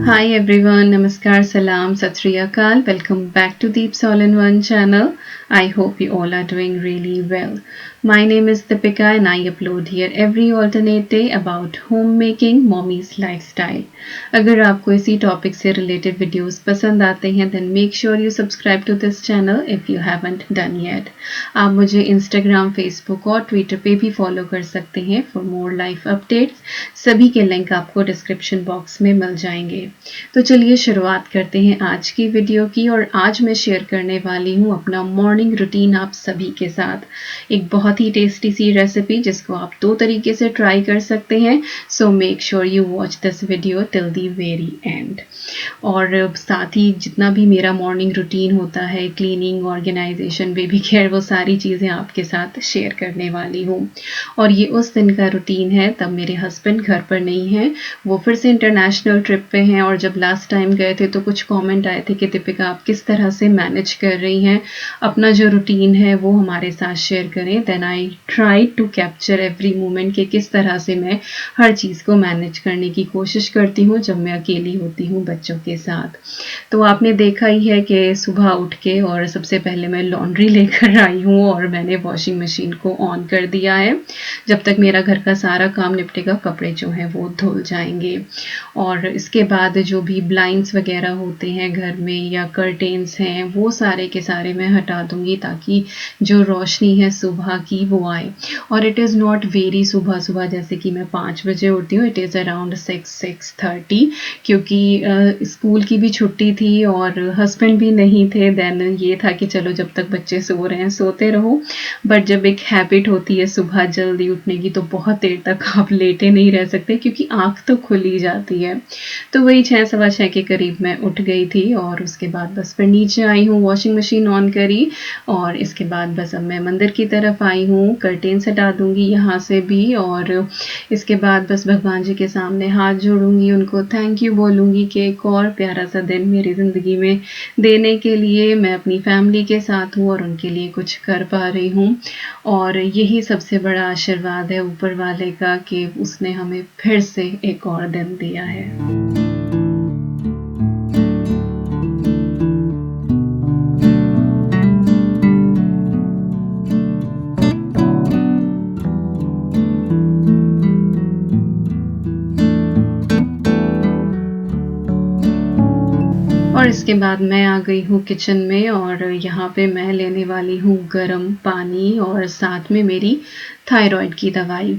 Hi everyone, Namaskar, Salam, Sat Sri Akal. Welcome back to Deep All in One channel. I hope you all are doing really well. My name is Deepika and I upload here every alternate day about homemaking, mommy's lifestyle. अगर आपको इसी topic से related videos पसंद आते हैं then make sure you subscribe to this channel if you haven't done yet. आप मुझे Instagram, Facebook और Twitter पे भी फॉलो कर सकते हैं for more life updates. सभी के लिंक आपको डिस्क्रिप्शन बॉक्स में मिल जाएंगे। तो चलिए शुरुआत करते हैं आज की वीडियो की और आज मैं शेयर करने वाली हूँ अपना मॉर्निंग रूटीन आप सभी के साथ। एक बहुत ही टेस्टी सी रेसिपी जिसको आप दो तरीके से ट्राई कर सकते हैं। So make sure you watch this video till the very and. और साथ ही जितना भी मेरा मॉर्निंग रूटीन होता है, क्लीनिंग, ऑर्गेनाइजेशन, बेबी केयर, वो सारी चीज़ें आपके साथ शेयर करने वाली हूँ। और ये उस दिन का रूटीन है तब मेरे हस्बैंड घर पर नहीं हैं, वो फिर से इंटरनेशनल ट्रिप पे हैं। और जब लास्ट टाइम गए थे तो कुछ कमेंट आए थे कि दीपिका आप किस तरह से मैनेज कर रही हैं अपना जो रूटीन है वो हमारे साथ शेयर करें। Then I try to capture every moment कि किस तरह से मैं हर चीज़ को मैनेज करने की कोशिश करती हूँ जब मैं अकेली होती हूँ बच्चों के साथ। तो आपने देखा ही है कि सुबह उठ के और सबसे पहले मैं लॉन्ड्री लेकर आई हूँ और मैंने वॉशिंग मशीन को ऑन कर दिया है। जब तक मेरा घर का सारा काम निपटेगा कपड़े जो हैं वो धुल जाएंगे। और इसके बाद जो भी ब्लाइंड्स वगैरह होते हैं घर में या कर्टेन्स हैं वो सारे के सारे मैं हटा दूंगी ताकि जो रोशनी है सुबह की वो आए। और इट इज़ नॉट वेरी सुबह सुबह, जैसे कि मैं 5 बजे उठती हूँ, इट इज़ अराउंड 6-6:30 क्योंकि स्कूल की भी छुट्टी थी और हस्बैंड भी नहीं थे। देन ये था कि चलो जब तक बच्चे सो रहे हैं सोते रहो। बट जब एक हैबिट होती है सुबह जल्दी उठने की तो बहुत देर तक आप लेटे नहीं रह सकते क्योंकि आँख तो खुल ही जाती है। तो वही 6-6:15 के करीब मैं उठ गई थी और उसके बाद बस फिर नीचे आई हूँ, वॉशिंग मशीन ऑन करी और इसके बाद बस अब मैं मंदिर की तरफ आई हूँ। कर्टेन्स हटा दूँगी यहाँ से भी और इसके बाद बस भगवान जी के सामने हाथ जोड़ूंगी, उनको थैंक यू बोलूँगी कि एक और प्यारा सा दिन मेरी ज़िंदगी में देने के लिए। मैं अपनी फैमिली के साथ हूँ और उनके लिए कुछ कर पा रही हूँ और यही सबसे बड़ा आशीर्वाद है ऊपर वाले का कि उसने हमें फिर से एक और दिन दिया है। और इसके बाद मैं आ गई हूँ किचन में और यहाँ पे मैं लेने वाली हूँ गर्म पानी और साथ में मेरी थायराइड की दवाई।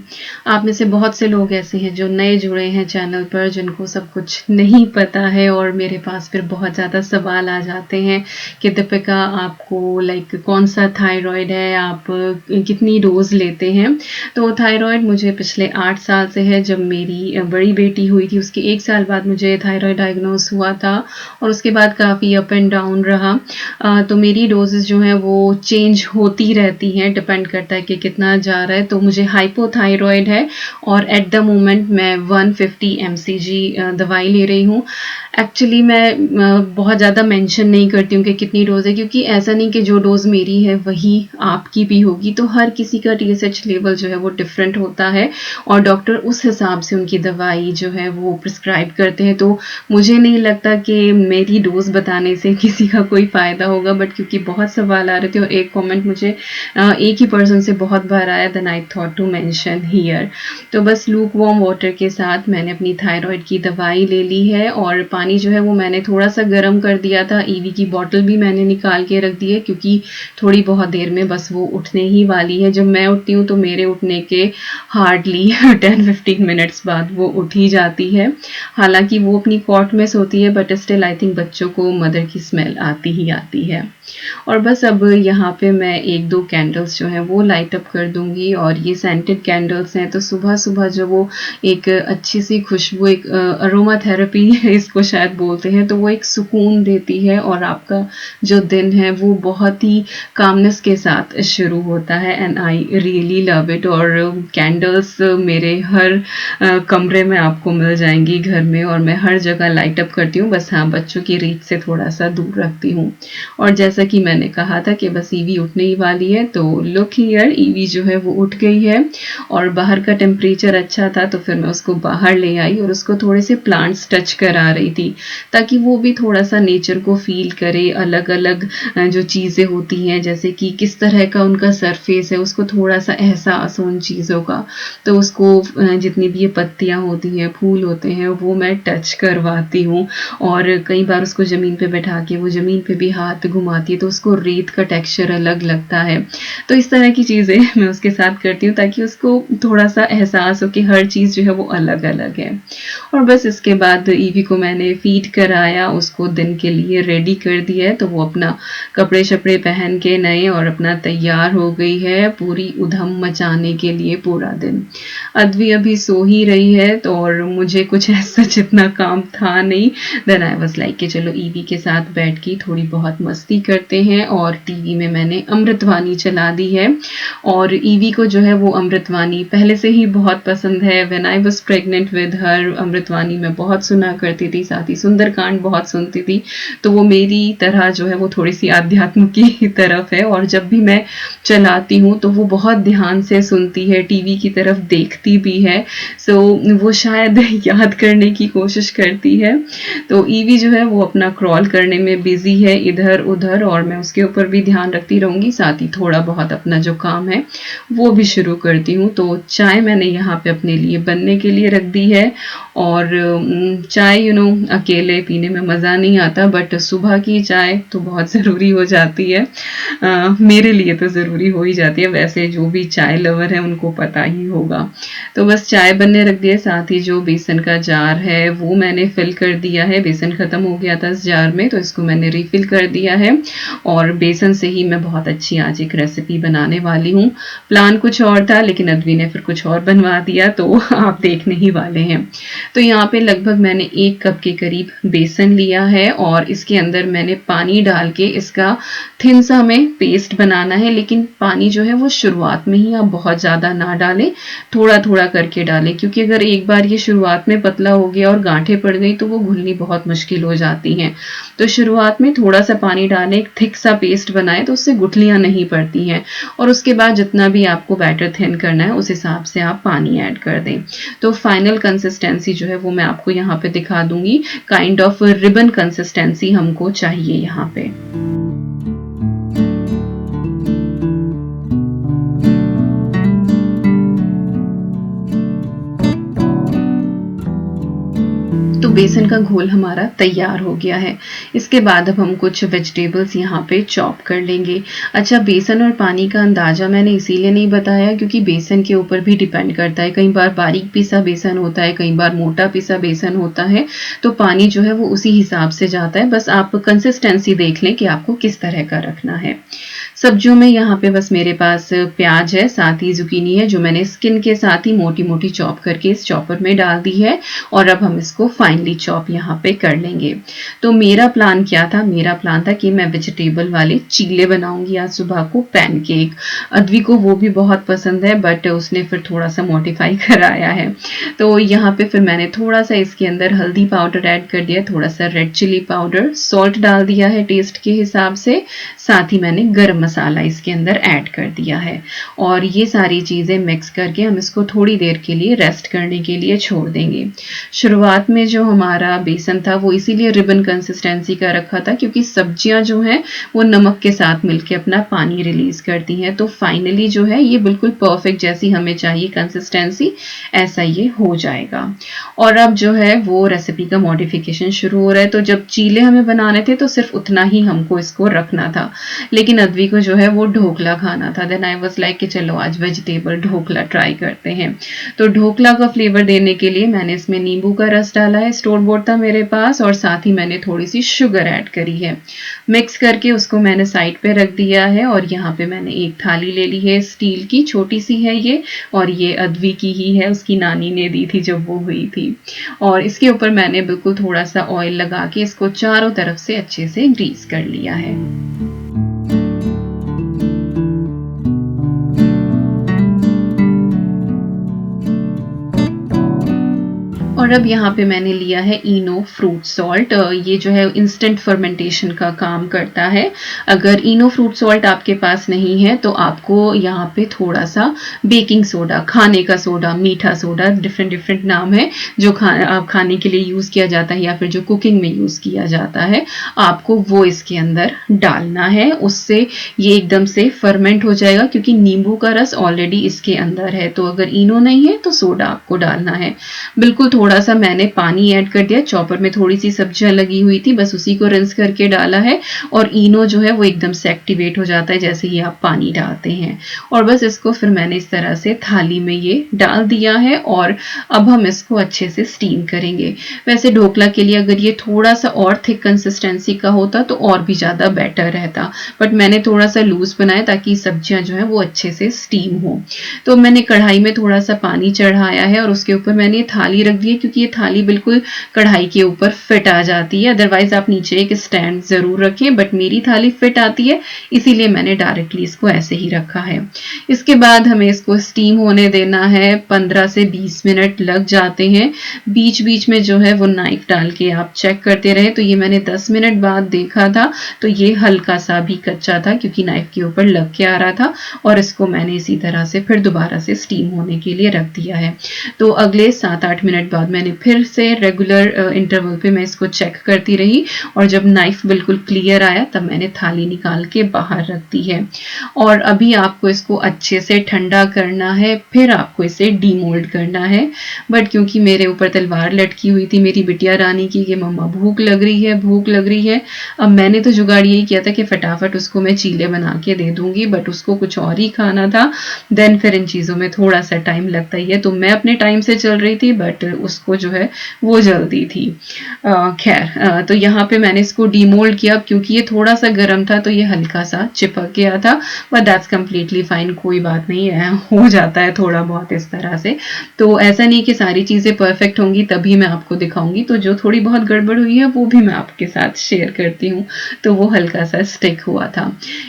आप में से बहुत से लोग ऐसे हैं जो नए जुड़े हैं चैनल पर जिनको सब कुछ नहीं पता है और मेरे पास फिर बहुत ज़्यादा सवाल आ जाते हैं कि दीपिका आपको कौन सा थायराइड है, आप कितनी डोज लेते हैं। तो थायराइड मुझे पिछले 8 साल से है। जब मेरी बड़ी बेटी हुई थी उसके 1 साल बाद मुझे थायराइड डायग्नोस हुआ था और उसके बाद काफ़ी अप एंड डाउन रहा। तो मेरी डोजेस जो हैं वो चेंज होती रहती हैं, डिपेंड करता है कि कितना जा रहा है। तो मुझे हाइपोथायरॉयड है और एट द मोमेंट मैं 150 mcg दवाई ले रही हूँ। एक्चुअली मैं बहुत ज़्यादा मेंशन नहीं करती हूँ कि कितनी डोज है क्योंकि ऐसा नहीं कि जो डोज मेरी है वही आपकी भी होगी। तो हर किसी का TSH लेवल जो है वो डिफरेंट होता है और डॉक्टर उस हिसाब से उनकी दवाई जो है वो प्रिस्क्राइब करते हैं। तो मुझे नहीं लगता कि मेरी डोज बताने से किसी का कोई फ़ायदा होगा। बट क्योंकि बहुत सवाल आ रहे थे और एक कमेंट मुझे एक ही पर्सन से बहुत बार आया, then I thought to mention here. तो बस लूक वार्म वाटर के साथ मैंने अपनी थायराइड की दवाई ले ली है और पानी जो है वो मैंने थोड़ा सा गर्म कर दिया था। ईवी की बॉटल भी मैंने निकाल के रख दी है क्योंकि थोड़ी बहुत देर में बस वो उठने ही वाली है। जब मैं उठती हूँ तो मेरे उठने के हार्डली 10-15 मिनट्स बाद वो उठ ही जाती है। हालांकि वो अपनी कॉट में सोती है बट स्टिल आई थिंक बच्चों को मदर की स्मेल आती ही आती है। और बस अब यहाँ पे मैं 1-2 कैंडल्स जो हैं वो लाइट अप कर दूंगी और ये सेंटेड कैंडल्स हैं। तो सुबह सुबह जो वो एक अच्छी सी खुशबू, एक अरोमा थेरेपी इसको शायद बोलते हैं, तो वो एक सुकून देती है और आपका जो दिन है वो बहुत ही कामनेस के साथ शुरू होता है and I really love it. और कैंडल्स मेरे हर कमरे में आपको मिल जाएंगी घर में और मैं हर जगह लाइट अप करती हूँ। बस हाँ, बच्चों की रीच से थोड़ा सा दूर रखती हूँ। और जैसा कि मैंने कहा था कि बस ईवी उठने ही वाली है, तो लुक हियर, ईवी जो है वो उठ गई है और बाहर का टेम्परेचर अच्छा था तो फिर मैं उसको बाहर ले आई और उसको थोड़े से प्लांट्स टच करा रही थी की, ताकि वो भी थोड़ा-सा नेचर को फ़ील करे, अलग-अलग जो चीज़ें होती हैं, जैसे कि किस तरह का उनका सरफेस है, उसको थोड़ा-सा एहसास हो उन चीज़ों का। तो उसको जितनी भी ये पत्तियाँ होती हैं, फूल होते हैं, वो मैं टच करवाती हूँ और कई बार उसको ज़मीन पे बैठा के वो ज़मीन पे भी हाथ घुमाती है, तो उसको रेत का टेक्सचर अलग लगता है। तो इस तरह की चीज़ें मैं उसके साथ करती हूँ ताकि उसको थोड़ा-सा एहसास हो कि हर चीज़ जो है वो अलग-अलग है। और बस इसके बाद ईवी को मैंने फ़ीड कराया, उसको दिन के लिए रेडी कर दिया है, तो वो अपना कपड़े-शपड़े पहन के नए और अपना तैयार हो गई है पूरी उधम मचाने के लिए पूरा दिन। अद्वी अभी सो ही रही है तो और मुझे कुछ ऐसा इतना काम था नहीं। देन आई वाज़ लाइक कि चलो ईवी के साथ बैठ के थोड़ी बहुत मस्ती करते हैं और टीवी में मैंने अमृतवाणी चला दी है और ईवी को जो है वो अमृतवाणी पहले से ही बहुत पसंद है। When I was pregnant with her अमृतवाणी मैं बहुत सुना करती थी, साथ ही सुंदरकांड बहुत सुनती थी। तो वो मेरी तरह जो है वो थोड़ी-सी आध्यात्म की तरफ है और जब भी मैं चलाती हूँ तो वो बहुत ध्यान से सुनती है, टीवी की तरफ देखती भी है। सो वो शायद याद करने की कोशिश करती है। तो ईवी जो है वो अपना क्रॉल करने में बिज़ी है इधर-उधर और मैं उसके ऊपर भी ध्यान रखती रहूँगी, साथ ही थोड़ा बहुत अपना जो काम है वो भी शुरू करती हूँ। तो चाय मैंने यहाँ पे अपने लिए बनने के लिए रख दी है और चाय अकेले पीने में मज़ा नहीं आता बट सुबह की चाय तो बहुत ज़रूरी हो जाती है। मेरे लिए तो ज़रूरी हो ही जाती है, वैसे जो भी चाय लवर है उनको पता ही होगा। तो बस चाय बनने रख दी है, साथ ही जो बेसन का जार है वो मैंने फिल कर दिया है। बेसन ख़त्म हो गया था इस जार में तो इसको मैंने रिफ़िल कर दिया है और बेसन से ही मैं बहुत अच्छी आज एक रेसिपी बनाने वाली हूँ। प्लान कुछ और था लेकिन अद्वी ने फिर कुछ और बनवा दिया तो आप देखने ही वाले हैं। तो यहाँ पे लगभग मैंने 1 कप के करीब बेसन लिया है और इसके अंदर मैंने पानी डाल के इसका थिन सा हमें पेस्ट बनाना है, लेकिन पानी जो है वो शुरुआत में ही आप बहुत ज़्यादा ना डालें, थोड़ा-थोड़ा करके डालें क्योंकि अगर एक बार ये शुरुआत में पतला हो गया और गांठें पड़ गई तो वो घुलनी बहुत मुश्किल हो जाती हैं। तो शुरुआत में थोड़ा-सा पानी डालें, एक थिक सा पेस्ट बनाएँ तो उससे गुठलियाँ नहीं पड़ती हैं और उसके बाद जितना भी आपको बैटर थिन करना है उस हिसाब से आप पानी ऐड कर दें। तो फाइनल कंसिस्टेंसी जो है वो मैं आपको यहाँ पे दिखा दूँगी, काइंड ऑफ रिबन कंसिस्टेंसी हमको चाहिए यहाँ पे। तो बेसन का घोल हमारा तैयार हो गया है। इसके बाद अब हम कुछ वेजिटेबल्स यहाँ पे चॉप कर लेंगे। अच्छा, बेसन और पानी का अंदाज़ा मैंने इसीलिए नहीं बताया क्योंकि बेसन के ऊपर भी डिपेंड करता है। कई बार बारीक पिसा बेसन होता है, कई बार मोटा पिसा बेसन होता है, तो पानी जो है वो उसी हिसाब से जाता है। बस आप कंसिस्टेंसी देख लें कि आपको किस तरह का रखना है। सब्जियों में यहाँ पे बस मेरे पास प्याज है, साथ ही ज़ुकीनी है जो मैंने स्किन के साथ ही मोटी-मोटी चॉप करके इस चॉपर में डाल दी है और अब हम इसको फाइनली चॉप यहाँ पे कर लेंगे। तो मेरा प्लान क्या था? मेरा प्लान था कि मैं वेजिटेबल वाले चीले बनाऊंगी आज सुबह को, पैनकेक। अद्वी को वो भी बहुत पसंद है बट उसने फिर थोड़ा सा मॉडिफाई कराया है। तो यहाँ पे फिर मैंने थोड़ा सा इसके अंदर हल्दी पाउडर ऐड कर दिया, थोड़ा सा रेड चिली पाउडर, सॉल्ट डाल दिया है टेस्ट के हिसाब से, साथ ही मैंने गरम मसाला इसके अंदर ऐड कर दिया है और ये सारी चीज़ें मिक्स करके हम इसको थोड़ी देर के लिए रेस्ट करने के लिए छोड़ देंगे। शुरुआत में जो हमारा बेसन था वो इसीलिए रिबन कंसिस्टेंसी का रखा था क्योंकि सब्जियां जो हैं वो नमक के साथ मिलके अपना पानी रिलीज करती हैं। तो फाइनली जो है ये बिल्कुल परफेक्ट जैसी हमें चाहिए कंसिस्टेंसी, ऐसा ये हो जाएगा। और अब जो है वो रेसिपी का मॉडिफिकेशन शुरू हो रहा है। तो जब चीले हमें बनाने थे तो सिर्फ उतना ही हमको इसको रखना था, लेकिन अद्वी को जो है वो ढोकला खाना था। देन आई वाज लाइक कि चलो आज वेजिटेबल ढोकला ट्राई करते हैं। तो ढोकला का फ्लेवर देने के लिए मैंने इसमें नींबू का रस डाला है, स्टोर बोर्ड था मेरे पास, और साथ ही मैंने थोड़ी सी शुगर ऐड करी है। मिक्स करके उसको मैंने साइड पे रख दिया है और यहाँ पे मैंने एक थाली ले ली है स्टील की, छोटी सी है ये, और ये अद्वी की ही है, उसकी नानी ने दी थी जब वो हुई थी। और इसके ऊपर मैंने बिल्कुल थोड़ा सा ऑयल लगा के इसको चारों तरफ से अच्छे से ग्रीस कर लिया है। और और अब यहाँ पे मैंने लिया है इनो फ्रूट सॉल्ट। ये जो है इंस्टेंट फर्मेंटेशन का काम करता है। अगर इनो फ्रूट सॉल्ट आपके पास नहीं है तो आपको यहाँ पे थोड़ा सा बेकिंग सोडा, खाने का सोडा, मीठा सोडा, डिफरेंट डिफरेंट नाम है जो खाने के लिए यूज़ किया जाता है या फिर जो कुकिंग में यूज़ किया जाता है, आपको वो इसके अंदर डालना है। उससे ये एकदम से फर्मेंट हो जाएगा क्योंकि नींबू का रस ऑलरेडी इसके अंदर है। तो अगर इनो नहीं है तो सोडा आपको डालना है। बिल्कुल थोड़ा सा मैंने पानी ऐड कर दिया। चॉपर में थोड़ी सी सब्जियां लगी हुई थी, बस उसी को रिंस करके डाला है और इनो जो है वो एकदम से एक्टिवेट हो जाता है जैसे ही आप पानी डालते हैं। और बस इसको फिर मैंने इस तरह से थाली में ये डाल दिया है और अब हम इसको अच्छे से स्टीम करेंगे। वैसे ढोकला के लिए अगर ये थोड़ा सा और थिक कंसिस्टेंसी का होता तो और भी ज़्यादा बेटर रहता, बट मैंने थोड़ा सा लूज बनाया ताकि सब्जियां जो है वो अच्छे से स्टीम हो। तो मैंने कढ़ाई में थोड़ा सा पानी चढ़ाया है और उसके ऊपर मैंने ये थाली रख दी है क्योंकि ये थाली बिल्कुल कढ़ाई के ऊपर फिट आ जाती है। अदरवाइज आप नीचे एक स्टैंड जरूर रखें, बट मेरी थाली फिट आती है इसीलिए मैंने डायरेक्टली इसको ऐसे ही रखा है। इसके बाद हमें इसको स्टीम होने देना है। 15 से 20 मिनट लग जाते हैं। बीच बीच में जो है वो नाइफ डाल के आप चेक करते रहे। तो ये मैंने 10 मिनट बाद देखा था तो ये हल्का सा भी कच्चा था क्योंकि नाइफ के ऊपर लग के आ रहा था और इसको मैंने इसी तरह से फिर दोबारा से स्टीम होने के लिए रख दिया है। तो अगले 7-8 मिनट बाद मैंने फिर से रेगुलर इंटरवल पे मैं इसको चेक करती रही और जब नाइफ बिल्कुल क्लियर आया तब मैंने थाली निकाल के बाहर रख दी है। और अभी आपको इसको अच्छे से ठंडा करना है, फिर आपको इसे डीमोल्ड करना है। बट क्योंकि मेरे ऊपर तलवार लटकी हुई थी मेरी बिटिया रानी की कि मम्मा भूख लग रही है, भूख लग रही है, अब मैंने तो जुगाड़ यही किया था कि फटाफट उसको मैं चीले बना के दे दूंगी, बट उसको कुछ और ही खाना था। देन फिर इन चीज़ों में थोड़ा सा टाइम लगता ही है। तो मैं अपने टाइम से चल रही थी बट उसको जो है वो जल्दी थी। खैर तो यहाँ पे मैंने इसको डीमोल्ड किया। क्योंकि ये थोड़ा सा गर्म था तो ये हल्का सा चिपक गया था, बट दैट्स कम्प्लीटली फाइन, कोई बात नहीं है, हो जाता है थोड़ा बहुत इस तरह से। तो ऐसा नहीं कि सारी चीज़ें परफेक्ट होंगी तभी मैं आपको दिखाऊंगी, तो जो थोड़ी बहुत गड़बड़ हुई है वो भी मैं आपके साथ शेयर करती हूँ। तो वो हल्का सा स्टिक हुआ था।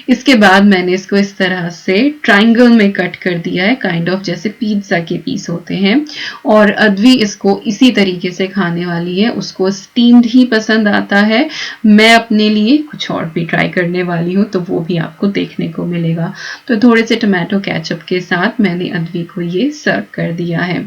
इसके बाद मैंने इसको इस तरह से ट्राइंगल में कट कर दिया है, काइंड ऑफ जैसे पिज्जा के पीस होते हैं। और अद्वी इसको इसी तरीके से खाने वाली है, उसको स्टीम्ड ही पसंद आता है। मैं अपने लिए कुछ और भी ट्राई करने वाली हूँ तो वो भी आपको देखने को मिलेगा। तो थोड़े से टमाटो केचप के साथ मैंने अद्वी को ये सर्व कर दिया है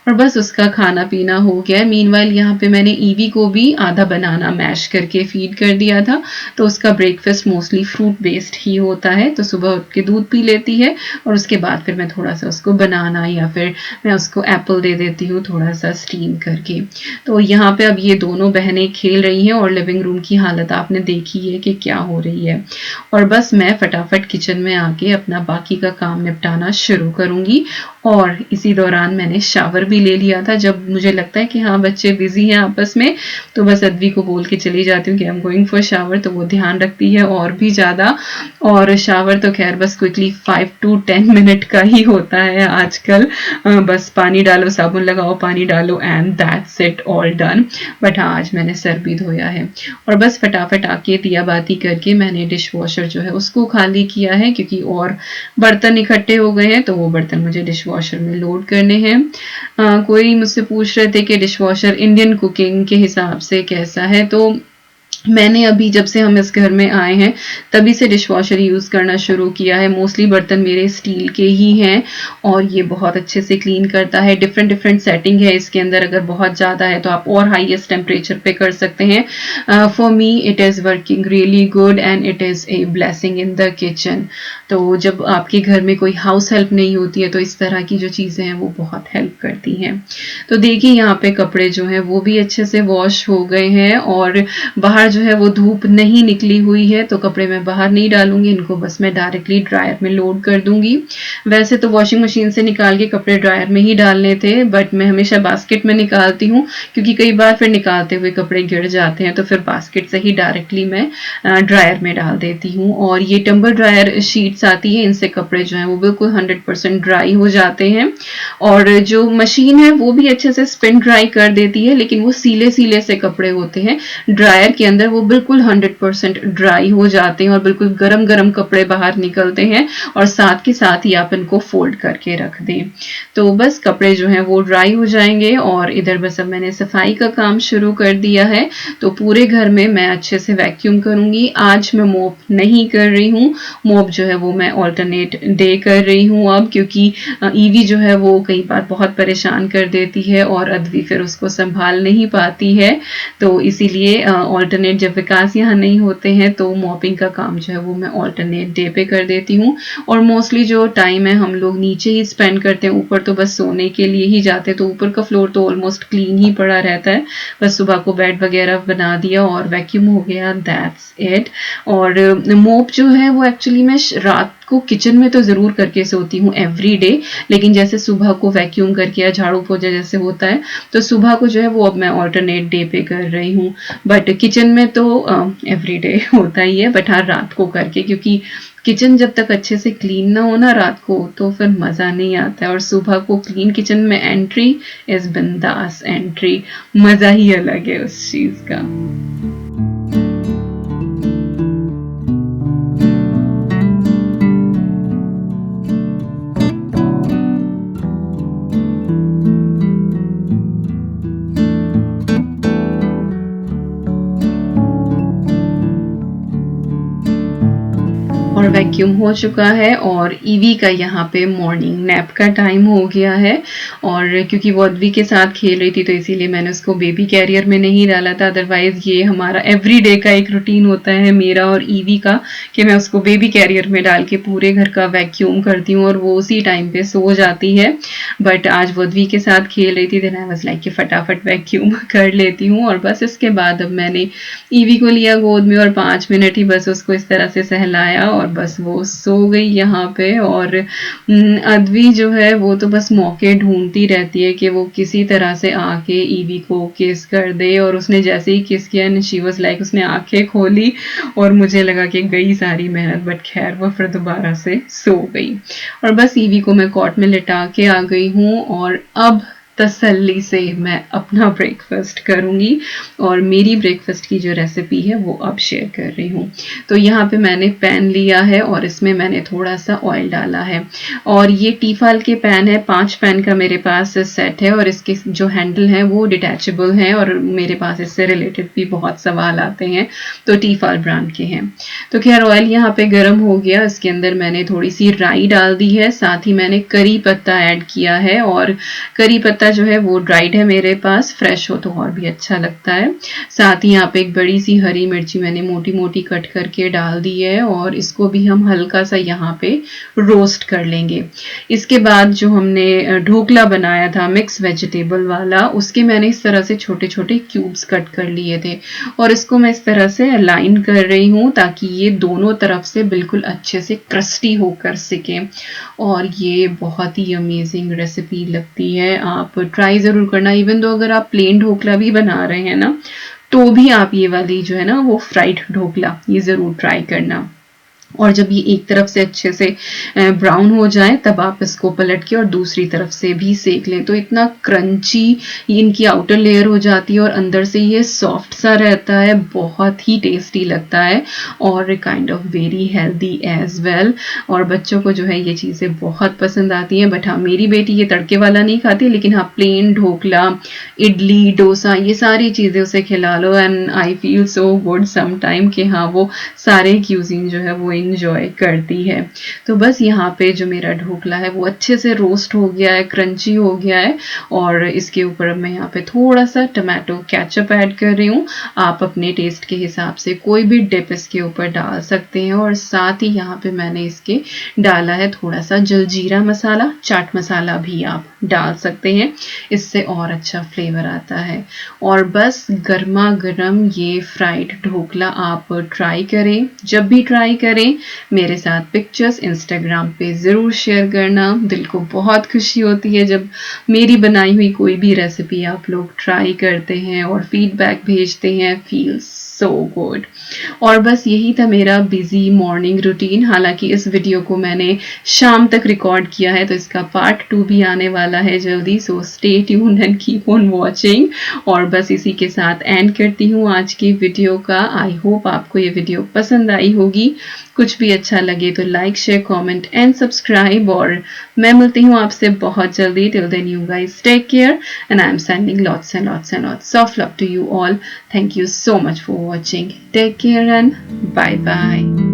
और बस उसका खाना पीना हो गया है। मीनवाइल यहाँ पे मैंने ईवी को भी आधा बनाना मैश करके फीड कर दिया था। तो उसका ब्रेकफास्ट मोस्टली फ्रूट बेस्ड ही होता है, तो सुबह उठ के दूध पी लेती है और उसके बाद फिर मैं थोड़ा सा उसको बनाना या फिर मैं उसको एप्पल दे देती हूँ थोड़ा सा स्टीम करके। तो यहाँ पे अब ये दोनों बहनें खेल रही हैं और लिविंग रूम की हालत आपने देखी है कि क्या हो रही है। और बस मैं फटाफट किचन में आके अपना बाकी का काम निपटाना शुरू करूँगी। और इसी दौरान मैंने शावर भी ले लिया था। जब मुझे लगता है कि हाँ बच्चे बिजी हैं आपस में तो बस अद्वी को बोल के चली जाती हूँ कि I am going for shower, तो वो ध्यान रखती है और भी ज़्यादा। और शावर तो खैर बस क्विकली 5 to 10 मिनट का ही होता है आजकल। बस पानी डालो, साबुन लगाओ, पानी डालो and that's it, all done. But हाँ आज मैंने सर भी धोया है और बस फटाफट आके दिया बाती करके मैंने डिश वॉशर जो है उसको खाली किया है क्योंकि और बर्तन इकट्ठे हो गए हैं तो वो बर्तन मुझे डिश वॉशर में लोड करने हैं। कोई मुझसे पूछ रहे थे कि डिश वॉशर इंडियन कुकिंग के हिसाब से कैसा है, तो मैंने अभी जब से हम इस घर में आए हैं तभी से डिश वॉशर यूज़ करना शुरू किया है। मोस्टली बर्तन मेरे स्टील के ही हैं और ये बहुत अच्छे से क्लीन करता है। डिफरेंट डिफरेंट सेटिंग है इसके अंदर, अगर बहुत ज़्यादा है तो आप और हाईएस्ट टेम्परेचर पे कर सकते हैं। For me it is working really good and it is a blessing in the kitchen. तो जब आपके घर में कोई हाउस हेल्प नहीं होती है तो इस तरह की जो चीज़ें हैं वो बहुत हेल्प करती हैं। तो देखिए यहाँ पे कपड़े जो हैं वो भी अच्छे से वॉश हो गए हैं और बाहर जो है वो धूप नहीं निकली हुई है तो कपड़े मैं बाहर नहीं डालूंगी, इनको बस मैं डायरेक्टली ड्रायर में लोड कर दूंगी। वैसे तो वॉशिंग मशीन से निकाल के कपड़े ड्रायर में ही डालने थे बट मैं हमेशा बास्केट में निकालती हूँ क्योंकि कई बार फिर निकालते हुए कपड़े गिर जाते हैं, तो फिर बास्केट से ही डायरेक्टली मैं ड्रायर में डाल देती हूँ। और ये टम्बल ड्रायर शीट्स आती है, इनसे कपड़े जो हैं वो बिल्कुल 100% ड्राई हो जाते हैं। और जो मशीन है वो भी अच्छे से स्पिन ड्राई कर देती है, लेकिन वो सीले सीले से कपड़े होते हैं। ड्रायर के अंदर अंदर वो बिल्कुल 100% ड्राई हो जाते हैं और बिल्कुल गरम गरम कपड़े बाहर निकलते हैं, और साथ के साथ ही आप इनको फोल्ड करके रख दें। तो बस कपड़े जो हैं वो ड्राई हो जाएंगे, और इधर बस अब मैंने सफाई का काम शुरू कर दिया है। तो पूरे घर में मैं अच्छे से वैक्यूम करूंगी। आज मैं मोप नहीं कर रही हूँ, मोप जो है वो मैं ऑल्टरनेट डे कर रही हूँ अब, क्योंकि ईवी जो है वो कई बार बहुत परेशान कर देती है और अद्वी फिर उसको संभाल नहीं पाती है। तो इसीलिए ऑल्टरनेट, जब विकास यहाँ नहीं होते हैं तो मॉपिंग का काम जो है वो मैं ऑल्टरनेट डे पे कर देती हूँ। और मोस्टली जो टाइम है हम लोग नीचे ही स्पेंड करते हैं, ऊपर तो बस सोने के लिए ही जाते हैं, तो ऊपर का फ्लोर तो ऑलमोस्ट क्लीन ही पड़ा रहता है। बस सुबह को बेड वगैरह बना दिया और वैक्यूम हो गया, दैट्स इट। और मोप जो है वो एक्चुअली मैं रात को किचन में तो ज़रूर करके सोती हूँ एवरी डे, लेकिन जैसे सुबह को वैक्यूम करके या झाड़ू पोछा जैसे होता है, तो सुबह को जो है वो अब मैं ऑल्टरनेट डे पे कर रही हूँ। बट किचन में तो एवरी डे होता ही है, बट हाँ रात को करके, क्योंकि किचन जब तक अच्छे से क्लीन ना हो ना रात को, तो फिर मज़ा नहीं आता है। और सुबह को क्लीन किचन में एंट्री इज़ बिंदास एंट्री, मज़ा ही अलग है उस चीज़ का। और वैक्यूम हो चुका है, और ईवी का यहाँ पे मॉर्निंग नैप का टाइम हो गया है। और क्योंकि वो अद्वी के साथ खेल रही थी तो इसीलिए मैंने उसको बेबी कैरियर में नहीं डाला था। अदरवाइज ये हमारा एवरीडे का एक रूटीन होता है मेरा और ईवी का, कि मैं उसको बेबी कैरियर में डाल के पूरे घर का वैक्यूम करती हूँ और वो उसी टाइम पे सो जाती है। बट आज वो अद्वी के साथ खेल रही थी, देन आई वाज लाइक कि फटाफट वैक्यूम कर लेती हूँ। और बस इसके बाद अब मैंने ईवी को लिया गोद में और 5 मिनट ही बस उसको इस तरह से सहलाया और बस वो सो गई यहाँ पे। और अद्वी जो है वो तो बस मौके ढूंढती रहती है कि वो किसी तरह से आके ईवी को किस कर दे, और उसने जैसे ही किस किया एंड शी वाज लाइक, उसने आंखें खोली और मुझे लगा कि गई सारी मेहनत, बट खैर वो फिर दोबारा से सो गई। और बस ईवी को मैं कॉट में लिटा के आ गई हूँ, और अब तसल्ली से मैं अपना ब्रेकफास्ट करूंगी। और मेरी ब्रेकफास्ट की जो रेसिपी है वो अब शेयर कर रही हूँ। तो यहाँ पे मैंने पैन लिया है और इसमें मैंने थोड़ा सा ऑयल डाला है, और ये टीफाल के पैन है, 5 पैन का मेरे पास सेट है, और इसके जो हैंडल हैं वो डिटैचेबल हैं, और मेरे पास इससे रिलेटेड भी बहुत सवाल आते हैं, तो टीफाल ब्रांड के हैं। तो खैर ऑयल यहाँ पे गर्म हो गया, इसके अंदर मैंने थोड़ी सी राई डाल दी है, साथ ही मैंने करी पत्ता ऐड किया है। और करी पत्ता जो है वो ड्राइड है मेरे पास, फ्रेश हो तो और भी अच्छा लगता है। साथ ही यहाँ पे एक बड़ी सी हरी मिर्ची मैंने मोटी मोटी कट करके डाल दी है, और इसको भी हम हल्का सा यहाँ पे रोस्ट कर लेंगे। इसके बाद जो हमने ढोकला बनाया था मिक्स वेजिटेबल वाला, उसके मैंने इस तरह से छोटे छोटे क्यूब्स कट कर लिए थे, और इसको मैं इस तरह से अलाइन कर रही हूँ ताकि ये दोनों तरफ से बिल्कुल अच्छे से क्रस्टी होकर सिके। और ये बहुत ही अमेजिंग रेसिपी लगती है, आप ट्राई जरूर करना। इवन दो अगर आप प्लेन ढोकला भी बना रहे हैं ना, तो भी आप ये वाली जो है ना वो फ्राइड ढोकला ये जरूर ट्राई करना। और जब ये एक तरफ से अच्छे से ब्राउन हो जाए तब आप इसको पलट के और दूसरी तरफ से भी सेक लें, तो इतना क्रंची इनकी आउटर लेयर हो जाती है और अंदर से ये सॉफ्ट सा रहता है, बहुत ही टेस्टी लगता है और kind of very healthy as well. और बच्चों को जो है ये चीज़ें बहुत पसंद आती हैं। बट हाँ, मेरी बेटी ये तड़के वाला नहीं खाती, लेकिन हाँ प्लेन ढोकला, इडली, डोसा, ये सारी चीज़ें उसे खिला लो and I feel so good some time कि हाँ वो सारे क्यूजीन जो है वो इंजॉय करती है। तो बस यहाँ पे जो मेरा ढोकला है वो अच्छे से रोस्ट हो गया है, क्रंची हो गया है, और इसके ऊपर मैं यहाँ पे थोड़ा सा टमाटो केचप ऐड कर रही हूँ। आप अपने टेस्ट के हिसाब से कोई भी डिप इसके ऊपर डाल सकते हैं। और साथ ही यहाँ पे मैंने इसके डाला है थोड़ा सा जलजीरा मसाला, चाट मसाला भी आप डाल सकते हैं, इससे और अच्छा फ्लेवर आता है। और बस गर्मा गर्म ये फ्राइड ढोकला आप ट्राई करें। जब भी ट्राई करें मेरे साथ पिक्चर्स इंस्टाग्राम पे ज़रूर शेयर करना। दिल को बहुत खुशी होती है जब मेरी बनाई हुई कोई भी रेसिपी आप लोग ट्राई करते हैं और फीडबैक भेजते हैं। Feels so good. और बस यही था मेरा बिजी मॉर्निंग रूटीन। हालांकि इस वीडियो को मैंने शाम तक रिकॉर्ड किया है, तो इसका पार्ट 2 भी आने वाला है जल्दी, so stay tuned and keep on watching. और बस इसी के साथ एंड करती हूँ आज की वीडियो का। आई होप आपको ये वीडियो पसंद आई होगी। कुछ भी अच्छा लगे तो like, share, comment and subscribe. और मैं मिलती हूँ आपसे बहुत जल्दी। Till then you guys take care and I am sending lots and lots and lots of love to you all. Thank you so much for watching. Take care and bye bye.